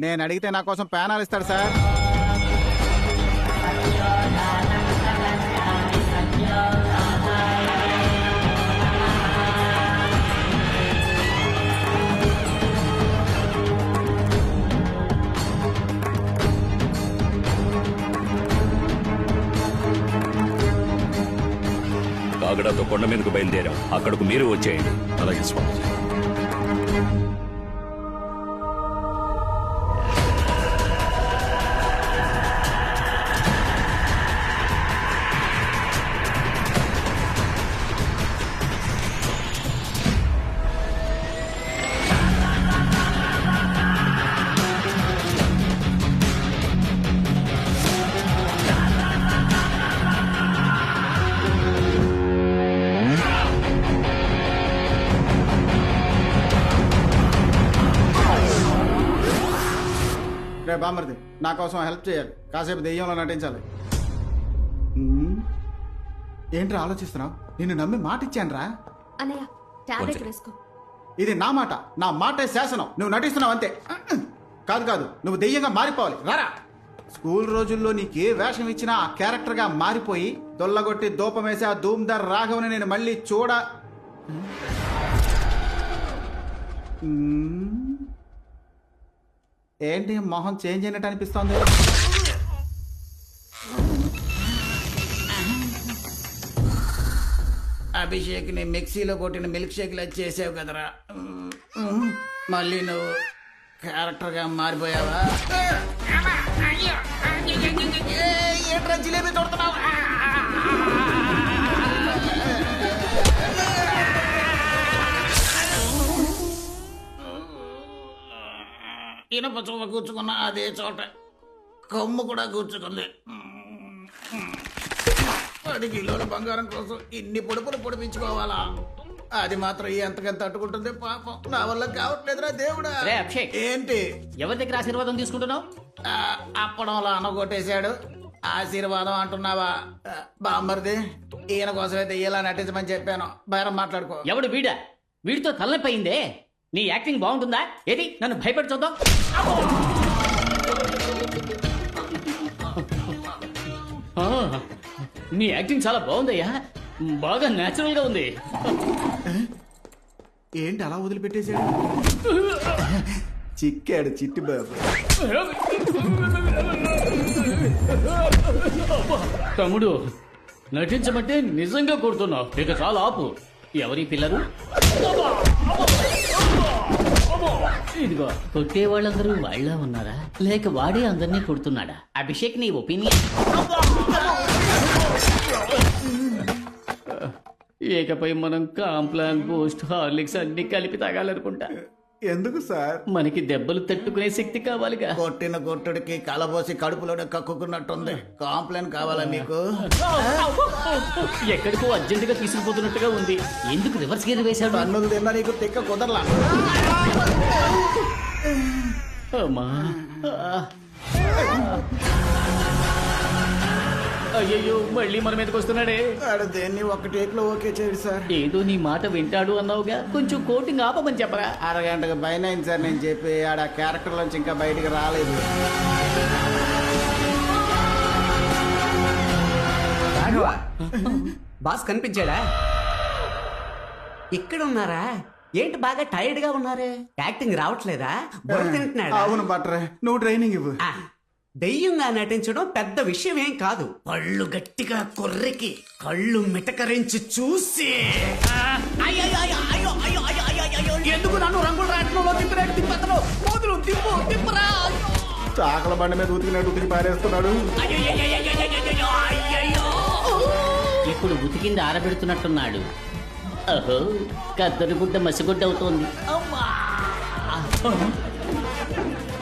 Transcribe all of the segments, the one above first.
నేను అడిగితే నా కోసం ప్యానాలు ఇస్తాడు సార్. కాగడాతో కొండ మీదకు బయలుదేరాం. అక్కడకు మీరు వచ్చేయండి. అలాగే స్వామి. రే బామర్ది, నా కోసం హెల్ప్ చేయాలి. కాసేపు దెయ్యంలో నటించాలి. ఏంట్రా ఆలోచిస్తున్నావు? నిన్ను నమ్మి మాట ఇచ్చాను రా. అన్నయ్య టాబ్లెట్ వేసుకో. ఇది నా మాట, నా మాటే శాసనం. నువ్వు నటిస్తున్నావు అంతే. కాదు కాదు, నువ్వు దెయ్యంగా మారిపోవాలి. రారా. స్కూల్ రోజుల్లో నీకు ఏ వేషం ఇచ్చినా ఆ క్యారెక్టర్ గా మారిపోయి దొల్లగొట్టి దూపమేసి ఆ ధూమ్దార్ రాఘవని నేను మళ్ళీ ఏంటి మొహం చేంజ్ అయినట్టు అనిపిస్తోంది? అభిషేక్ ని మిక్సీలో కొట్టిన మిల్క్ షేక్ లా చేసావు కదరా. మళ్ళీ నువ్వు క్యారెక్టర్ గా మారిపోయావా? ఏంట్రా జిలేబీ తోడుతున్నావు? ఇనప చోవ కూర్చుకున్న అదే చోట కొమ్ము కూడా కూర్చుకుంది. 10 కిలోల బంగారం కోసం ఇన్ని పొడుపులు పొడిపించుకోవాలా? అది మాత్రం ఎంతకంత తట్టుకుంటుంది పాపం. నా వల్ల కావట్లేదురా దేవుడా. ఏంటి ఎవరి దగ్గర ఆశీర్వాదం తీసుకుంటున్నావు? అప్పడంలో అనగొట్టేశాడు. ఆశీర్వాదం అంటున్నావా? బామ్మర్ది, ఈయన కోసమే దెయ్యాలా నటించమని చెప్పాను. బేరం మాట్లాడుకో. ఎవడు వీడా? వీడితో తలనొప్పి అయిందే. నీ యాక్టింగ్ బాగుంటుందా? ఏది నన్ను భయపెట్టి చూద్దాం. నీ యాక్టింగ్ చాలా బాగుందయ్యా. బాగా నేచురల్ గా ఉంది. ఏంటి అలా వదిలిపెట్టేశాడు? చిక్కాడు చిట్టి బాబు. తమ్ముడు, నటించమంటే నిజంగా కొడుతున్నావు. ఇక చాలా ఆపు. ఎవరి పిల్లలు? ఇదిగో, కొట్టే వాళ్ళందరూ వాళ్ళ ఉన్నారా లేక వాడే అందరినీ కొడుతున్నాడా? అభిషేక్, నీ ఒపీనియన్? ఏకపై మనం కాంప్లాన్, బూస్ట్, హార్లిక్స్ అన్ని కలిపి తాగాలనుకుంటా. ఎందుకు సార్? మనకి దెబ్బలు తట్టుకునే శక్తి కావాలిగా. కొట్టిన కొట్టుడికి కలబోసి కడుపులోనే కక్కుకున్నట్టుంది. కాంప్లైంట్ కావాలా మీకు? ఎక్కడికో అర్జెంటుగా తీసుకుపోతున్నట్టుగా ఉంది. ఎందుకు రివర్స్ గేర్ వేశాడు? అన్నులు తిన్నా నీకు తిక్క కుదరలా. అమ్మా, అయ్యయ్యో, మళ్ళీ మన మీదకి వస్తున్నాడే. దేన్ని ఒక టేక్ లో ఓకే చేయడు సార్. ఏదో నీ మాట వింటాడు అన్నావుగా, కొంచెం కోటింగ్ ఆపమని చెప్పరా. అరగంటకు పైన అయింది సార్ నేను చెప్పి. ఆడ క్యారెక్టర్ నుంచి ఇంకా బయటికి రాలేదు. బాస్ కనిపించాడా? ఇక్కడ ఉన్నారా? ఏంటి బాగా టైర్డ్ గా ఉన్నారే? యాక్టింగ్ రావట్లేదా? బుర్ర తింటున్నాడా? అవును బట్రే, నువ్వు ట్రైనింగ్ ఇవ్వు. దెయ్యంగా నటించడం పెద్ద విషయం ఏం కాదు. పళ్ళు గట్టిగా కొర్రికి కళ్ళు మిటకరించి చూసి ఎందుకు నన్ను రంగుల రాట్నంలో తిప్పను మొదలు తిప్పరా. చాకల బండి మీద ఉతికినట్టు ఉతికి పారేస్తున్నాడు. ఇప్పుడు ఉతికింది ఆరబెడుతున్నట్టున్నాడు. అహో, కద్దరు గుడ్డ మసిగుడ్డ అవుతోంది.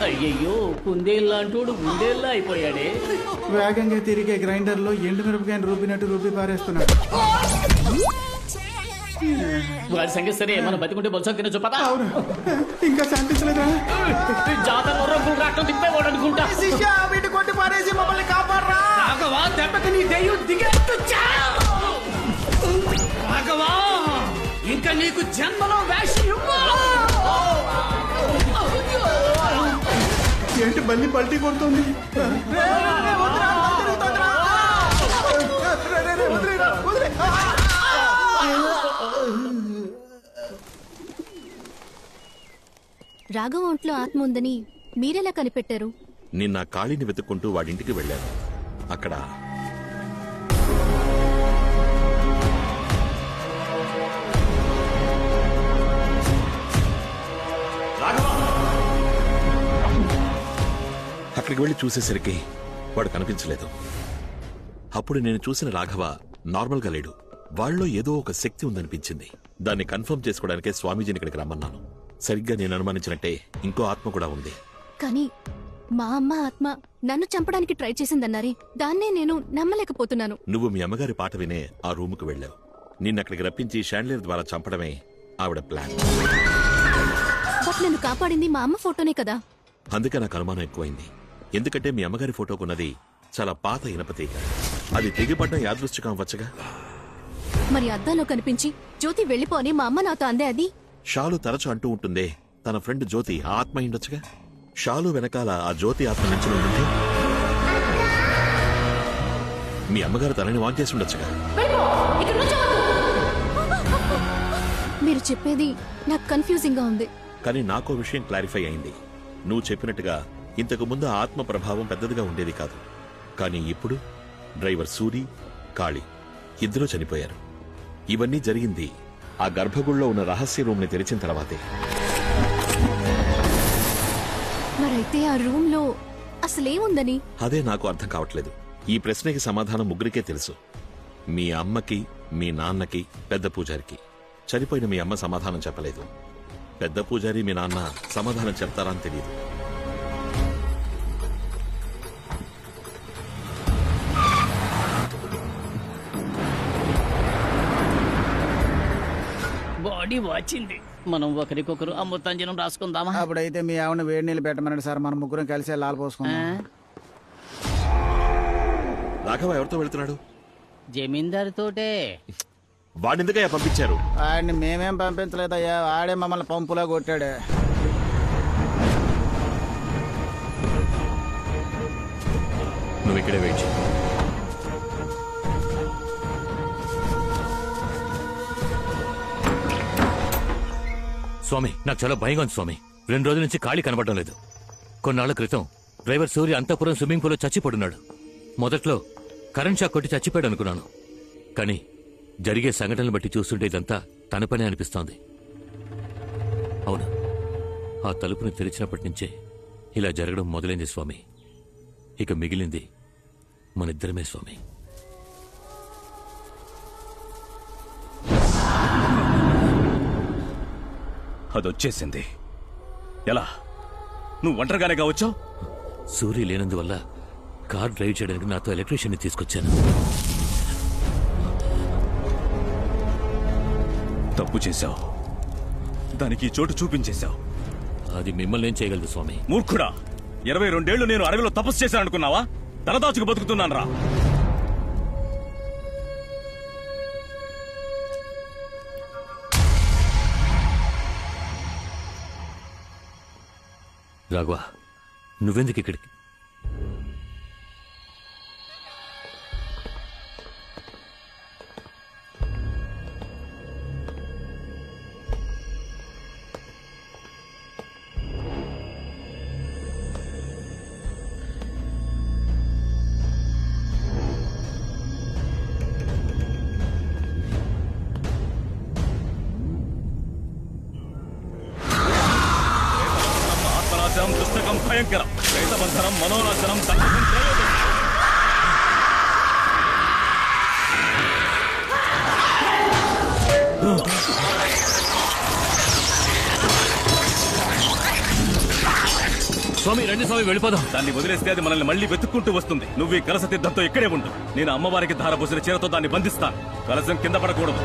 అయ్యయ్యో, కుందేళ్ళంటోడు గుండేళ్ళ అయిపోయాడే. వేగంగా తిరిగే గ్రైండర్ లో ఎండు మిరపకాయని రూపినట్టు రూపి పారేస్తున్నాడు. వాడి సంగతి సరే, మనం బతికుంటే బొత్స తినచ్చు. పద. అవును, ఇంకా శాంతించలేదా? జాతరలో రంగులు రాట్నం తిప్పేవాడు అనుకుంటా. వీటి కొట్టి పారేసి మమ్మల్ని కాపాడరా. దెబ్బకి నీ దెయ్యం దిగేట్టు రాఘవా, ఇంకా నీకు జన్మలో వేషం ఏంటి బల్లి పల్టీ కొడుతుంది? రాఘవ ఒంట్లో ఆత్మ ఉందని మీరెలా కనిపెట్టారు? నిన్న కాళీని వెతుక్కుంటూ వాడింటికి వెళ్ళాను. అక్కడ అక్కడికి వెళ్ళి చూసేసరికి వాడు కనిపించలేదు. అప్పుడు నేను చూసిన రాఘవ నార్మల్గా లేడు. వాళ్ళలో ఏదో ఒక శక్తి ఉందనిపించింది. దాన్ని కన్ఫర్మ్ చేసుకోవడానికే స్వామీజీని ఇక్కడికి రమ్మన్నాను. సరిగ్గా నేను అనుమానించినట్టే ఇంకో ఆత్మ కూడా ఉంది. కానీ మా అమ్మ ఆత్మ నన్ను చంపడానికి ట్రై చేసిందన్నారే, దాన్నే నేను నమ్మలేకపోతున్నాను. నువ్వు మీ అమ్మగారి పాట వినే ఆ రూముకు వెళ్ళావు. నిన్నక్కడికి రప్పించి షాండ్లియర్ ద్వారా చంపడమే ఆవిడ ప్లాన్. బట్ నన్ను కాపాడింది మా అమ్మ ఫోటోనే కదా. అందుకే నాకు అనుమానం ఎక్కువైంది. ఎందుకంటే మీ అమ్మగారి ఫోటోకున్నది చాలా పాత ఇనపతీగ. అది తెగిపడ్డ యాదృష్టికం అవ్వచ్చుగా. మరి అద్దంలో కనిపించి జ్యోతి వెళ్ళిపో అని మా అమ్మ నాతో అందే. అది షాలు తరచు అంటూ ఉంటుందే, తన ఫ్రెండ్ జ్యోతి ఆ ఆత్మ అయిండొచ్చుగా. షాలు వెనకాల ఆ జ్యోతి ఆత్మ నుంచి ఉంటుంది. మీ అమ్మగారు తనని వాన్ చేసి ఉండొచ్చుగా. మీరు చెప్పేది నాకు కన్ఫ్యూజింగ్ గా ఉంది. కానీ నాకో విషయం క్లారిఫై అయింది. నువ్వు చెప్పినట్టుగా ఇంతకు ముందు ఆ ఆత్మ ప్రభావం పెద్దదిగా ఉండేది కాదు. కానీ ఇప్పుడు డ్రైవర్ సూరి, కాళీ ఇద్దరూ చనిపోయారు. ఇవన్నీ జరిగింది ఆ గర్భగుడిలో ఉన్న రహస్య రూమ్ ని తెరిచిన తర్వాతే. మరైతే ఆ రూమ్ లో అసలేముందని? అదే నాకు అర్థం కావట్లేదు. ఈ ప్రశ్నకి సమాధానం ముగ్గురికే తెలుసు. మీ అమ్మకి, మీ నాన్నకి, పెద్ద పూజారికి. చనిపోయిన మీ అమ్మ సమాధానం చెప్పలేదు. పెద్ద పూజారి మీ నాన్న సమాధానం చెప్తారా అని తెలియదు. బాడీ వాచింది. మనం ఒకరికొకరు అమృతాంజనం రాసుకుందామా? అప్పుడైతే మీ ఆవిడ వేడి నీళ్ళు పెట్టమన్నాడు సార్. మనం ముగ్గురం కలిసి లాల్ పోసుకున్నాం. రాఘవ ఎవరితో వెళ్తున్నాడు? జమీందారుతోటే. వాడినిందుకయ్యా పంపించారు? ఆడిని మేమేం పంపించలేదయ్యా, ఆడే మమ్మల్ని పంపులా కొట్టాడు. నువ్వు ఇక్కడే వెయిట్ చేయి. స్వామి, నాకు చాలా భయంగా ఉంది స్వామి. 2 రోజుల నుంచి ఖాళీ కనబడడం లేదు. కొన్నాళ్ల క్రితం డ్రైవర్ సూర్య అంతఃపురం స్విమ్మింగ్ పూల్లో చచ్చిపడున్నాడు. మొదట్లో కరెంట్ షాక్ కొట్టి చచ్చిపోయాడు అనుకున్నాను. కానీ జరిగే సంఘటనలు బట్టి చూస్తుంటే ఇదంతా తన పనే అనిపిస్తోంది. అవును, ఆ తలుపుని తెరిచినప్పటి నుంచే ఇలా జరగడం మొదలైంది స్వామి. ఇక మిగిలింది మనిద్దరమే స్వామి. అదొచ్చేసింది. ఎలా? నువ్వు ఒంటరిగానే కావచ్చావు? సూర్య లేనందువల్ల కార్ డ్రైవ్ చేయడానికి నాతో ఎలక్ట్రీషియన్ని తీసుకొచ్చాను. తప్పు చేశావు. దానికి చోటు చూపించేశావు. అది మిమ్మల్ని ఏం చేయగలదు స్వామి? మూర్ఖుడా! 22 ఏళ్లు నేను అడవిలో తపస్సు చేశాననుకున్నావా? తలదాచుకు బతుకుతున్నాను రా. రాఘవ, నువ్వెందుకు ఇక్కడికి? పుస్తకం భయంకరం, ప్రేతబంధనం, మనోనాశనం, స్వామి రండి స్వామి, వెళ్ళిపోదాం. దాన్ని వదిలేస్తే అది మనల్ని మళ్ళీ వెతుక్కుంటూ వస్తుంది. నువ్వు ఈ కలస తీర్థంతో ఇక్కడే ఉండు. నేను అమ్మవారికి ధార పోసిన చీరతో దాన్ని బంధిస్తాను. కలసం కింద పడకూడదు.